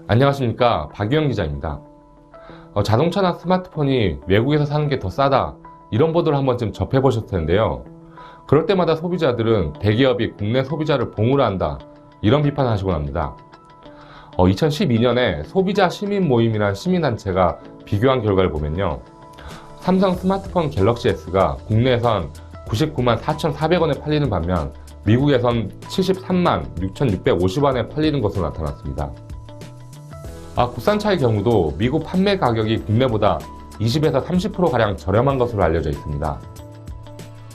안녕하십니까, 박유영 기자입니다. 자동차나 스마트폰이 외국에서 사는 게 더 싸다, 이런 보도를 한 번쯤 접해보셨을 텐데요. 그럴 때마다 소비자들은 대기업이 국내 소비자를 봉우를 한다, 이런 비판을 하시곤 합니다. 2012년에 소비자 시민 모임이라는 시민단체가 비교한 결과를 보면요, 삼성 스마트폰 갤럭시 S가 국내에선 99만 4,400원에 팔리는 반면 미국에선 73만 6,650원에 팔리는 것으로 나타났습니다. 국산차의 경우도 미국 판매 가격이 국내보다 20에서 30%가량 저렴한 것으로 알려져 있습니다.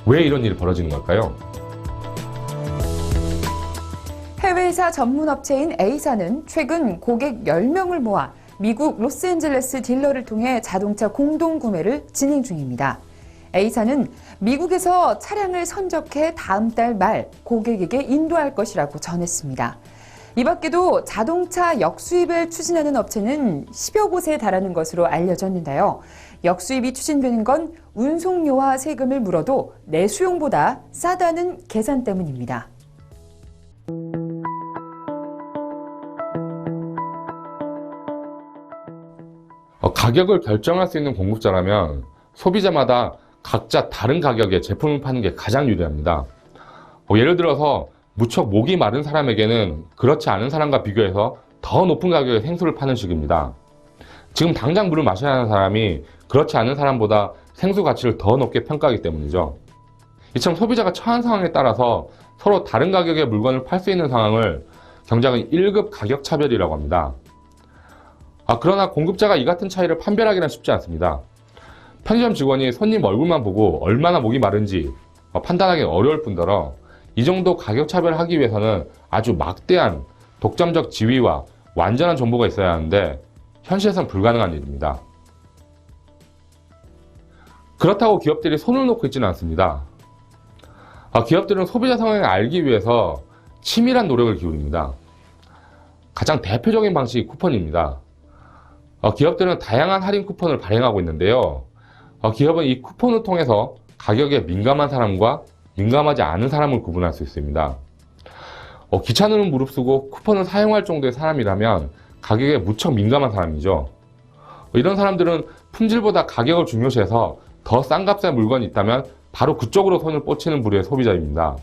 왜 이런 일이 벌어지는 걸까요? 해외회사 전문 업체인 A사는 최근 고객 10명을 모아 미국 로스앤젤레스 딜러를 통해 자동차 공동 구매를 진행 중입니다. A사는 미국에서 차량을 선적해 다음 달 말 고객에게 인도할 것이라고 전했습니다. 이 밖에도 자동차 역수입을 추진하는 업체는 10여 곳에 달하는 것으로 알려졌는데요. 역수입이 추진되는 건 운송료와 세금을 물어도 내수용보다 싸다는 계산 때문입니다. 가격을 결정할 수 있는 공급자라면 소비자마다 각자 다른 가격에 제품을 파는 게 가장 유리합니다. 예를 들어서 무척 목이 마른 사람에게는 그렇지 않은 사람과 비교해서 더 높은 가격에 생수를 파는 식입니다. 지금 당장 물을 마셔야 하는 사람이 그렇지 않은 사람보다 생수 가치를 더 높게 평가하기 때문이죠. 이처럼 소비자가 처한 상황에 따라서 서로 다른 가격의 물건을 팔 수 있는 상황을 경작은 1급 가격 차별이라고 합니다. 그러나 공급자가 이 같은 차이를 판별하기는 쉽지 않습니다. 편의점 직원이 손님 얼굴만 보고 얼마나 목이 마른지 판단하기 어려울 뿐더러 이 정도 가격 차별을 하기 위해서는 아주 막대한 독점적 지위와 완전한 정보가 있어야 하는데 현실에선 불가능한 일입니다. 그렇다고 기업들이 손을 놓고 있지는 않습니다. 기업들은 소비자 상황을 알기 위해서 치밀한 노력을 기울입니다. 가장 대표적인 방식이 쿠폰입니다. 기업들은 다양한 할인 쿠폰을 발행하고 있는데요. 기업은 이 쿠폰을 통해서 가격에 민감한 사람과 민감하지 않은 사람을 구분할 수 있습니다. 기차는 무릅쓰고 쿠폰을 사용할 정도의 사람이라면 가격에 무척 민감한 사람이죠. 이런 사람들은 품질보다 가격을 중요시해서 더 싼 값의 물건이 있다면 바로 그쪽으로 손을 뻗치는 부류의 소비자입니다.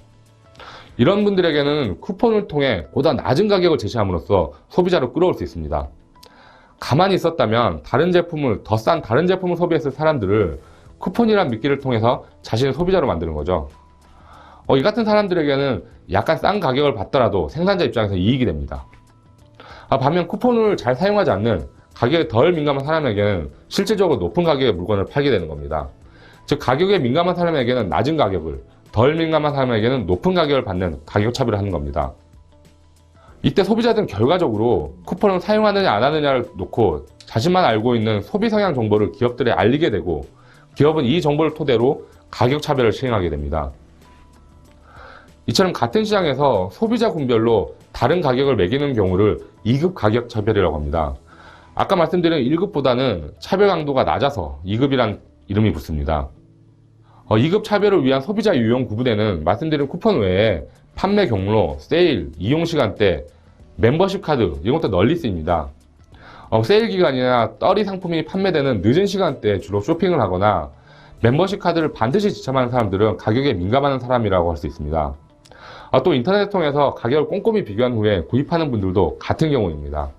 이런 분들에게는 쿠폰을 통해 보다 낮은 가격을 제시함으로써 소비자를 끌어올 수 있습니다. 가만히 있었다면 다른 제품을 더 싼 다른 제품을 소비했을 사람들을 쿠폰이란 미끼를 통해서 자신의 소비자로 만드는 거죠. 이 같은 사람들에게는 약간 싼 가격을 받더라도 생산자 입장에서 이익이 됩니다. 반면 쿠폰을 잘 사용하지 않는 가격에 덜 민감한 사람에게는 실질적으로 높은 가격의 물건을 팔게 되는 겁니다. 즉 가격에 민감한 사람에게는 낮은 가격을, 덜 민감한 사람에게는 높은 가격을 받는 가격 차별을 하는 겁니다. 이때 소비자들은 결과적으로 쿠폰을 사용하느냐 안 하느냐를 놓고 자신만 알고 있는 소비 성향 정보를 기업들에 알리게 되고 기업은 이 정보를 토대로 가격 차별을 시행하게 됩니다. 이처럼 같은 시장에서 소비자 군별로 다른 가격을 매기는 경우를 2급 가격 차별이라고 합니다. 아까 말씀드린 1급보다는 차별 강도가 낮아서 2급이란 이름이 붙습니다. 2급 차별을 위한 소비자 유형 구분에는 말씀드린 쿠폰 외에 판매 경로, 세일, 이용 시간대, 멤버십 카드 이런 것도 널리 쓰입니다. 세일 기간이나 떨이 상품이 판매되는 늦은 시간대에 주로 쇼핑을 하거나 멤버십 카드를 반드시 지참하는 사람들은 가격에 민감한 사람이라고 할 수 있습니다. 또 인터넷을 통해서 가격을 꼼꼼히 비교한 후에 구입하는 분들도 같은 경우입니다.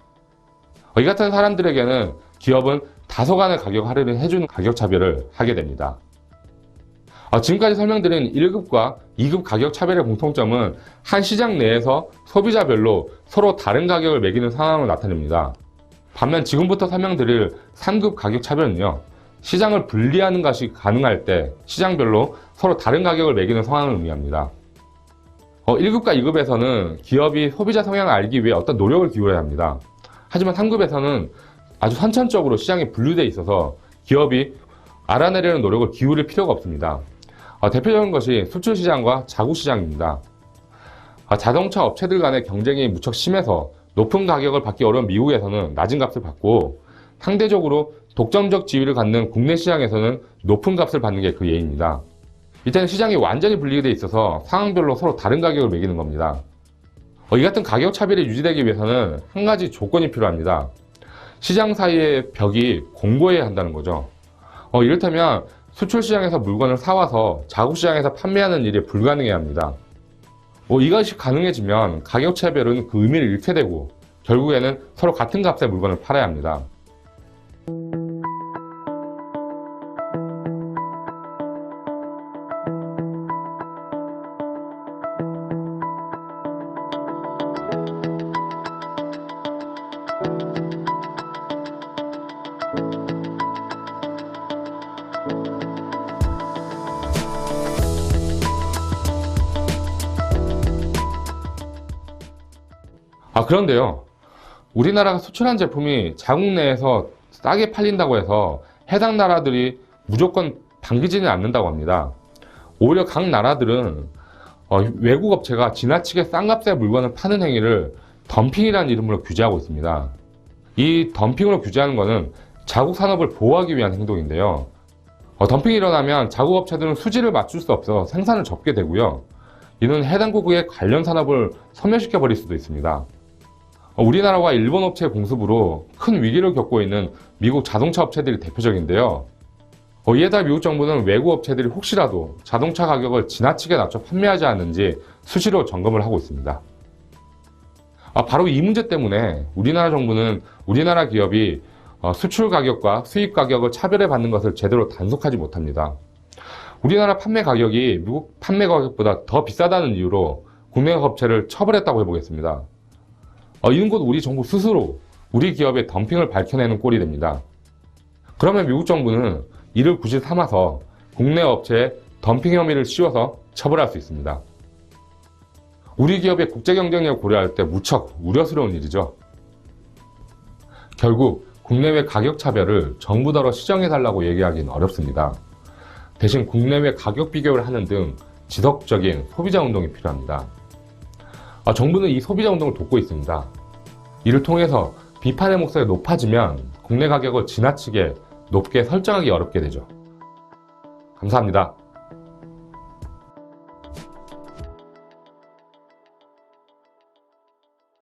이 같은 사람들에게는 기업은 다소간의 가격 할인을 해주는 가격 차별을 하게 됩니다. 지금까지 설명드린 1급과 2급 가격 차별의 공통점은 한 시장 내에서 소비자별로 서로 다른 가격을 매기는 상황을 나타냅니다. 반면 지금부터 설명드릴 3급 가격 차별은요, 시장을 분리하는 것이 가능할 때 시장별로 서로 다른 가격을 매기는 상황을 의미합니다. 1급과 2급에서는 기업이 소비자 성향을 알기 위해 어떤 노력을 기울여야 합니다. 하지만 3급에서는 아주 선천적으로 시장이 분류되어 있어서 기업이 알아내려는 노력을 기울일 필요가 없습니다. 대표적인 것이 수출시장과 자국시장입니다. 자동차 업체들 간의 경쟁이 무척 심해서 높은 가격을 받기 어려운 미국에서는 낮은 값을 받고 상대적으로 독점적 지위를 갖는 국내 시장에서는 높은 값을 받는 게 그 예입니다. 이때는 시장이 완전히 분리되어 있어서 상황별로 서로 다른 가격을 매기는 겁니다. 이 같은 가격 차별이 유지되기 위해서는 한 가지 조건이 필요합니다. 시장 사이의 벽이 공고해야 한다는 거죠. 이를테면 수출 시장에서 물건을 사와서 자국 시장에서 판매하는 일이 불가능해야 합니다. 이것이 가능해지면 가격 차별은 그 의미를 잃게 되고 결국에는 서로 같은 값의 물건을 팔아야 합니다. 그런데요. 우리나라가 수출한 제품이 자국 내에서 싸게 팔린다고 해서 해당 나라들이 무조건 반기지는 않는다고 합니다. 오히려 각 나라들은 외국 업체가 지나치게 싼 값의 물건을 파는 행위를 덤핑이라는 이름으로 규제하고 있습니다. 이 덤핑으로 규제하는 것은 자국 산업을 보호하기 위한 행동인데요. 덤핑이 일어나면 자국 업체들은 수지를 맞출 수 없어 생산을 접게 되고요. 이는 해당국의 관련 산업을 소멸시켜 버릴 수도 있습니다. 우리나라와 일본 업체의 공습으로 큰 위기를 겪고 있는 미국 자동차 업체들이 대표적인데요. 이에 따라 미국 정부는 외국 업체들이 혹시라도 자동차 가격을 지나치게 낮춰 판매하지 않는지 수시로 점검을 하고 있습니다. 바로 이 문제 때문에 우리나라 정부는 우리나라 기업이 수출 가격과 수입 가격을 차별해 받는 것을 제대로 단속하지 못합니다. 우리나라 판매 가격이 미국 판매 가격보다 더 비싸다는 이유로 국내 업체를 처벌했다고 해보겠습니다. 이는 곧 우리 정부 스스로 우리 기업의 덤핑을 밝혀내는 꼴이 됩니다. 그러면 미국 정부는 이를 굳이 삼아서 국내 업체에 덤핑 혐의를 씌워서 처벌할 수 있습니다. 우리 기업의 국제 경쟁력을 고려할 때 무척 우려스러운 일이죠. 결국 국내외 가격 차별을 정부더러 시정해달라고 얘기하기는 어렵습니다. 대신 국내외 가격 비교를 하는 등 지속적인 소비자 운동이 필요합니다. 정부는 이 소비자 운동을 돕고 있습니다. 이를 통해서 비판의 목소리가 높아지면 국내 가격을 지나치게 높게 설정하기 어렵게 되죠. 감사합니다.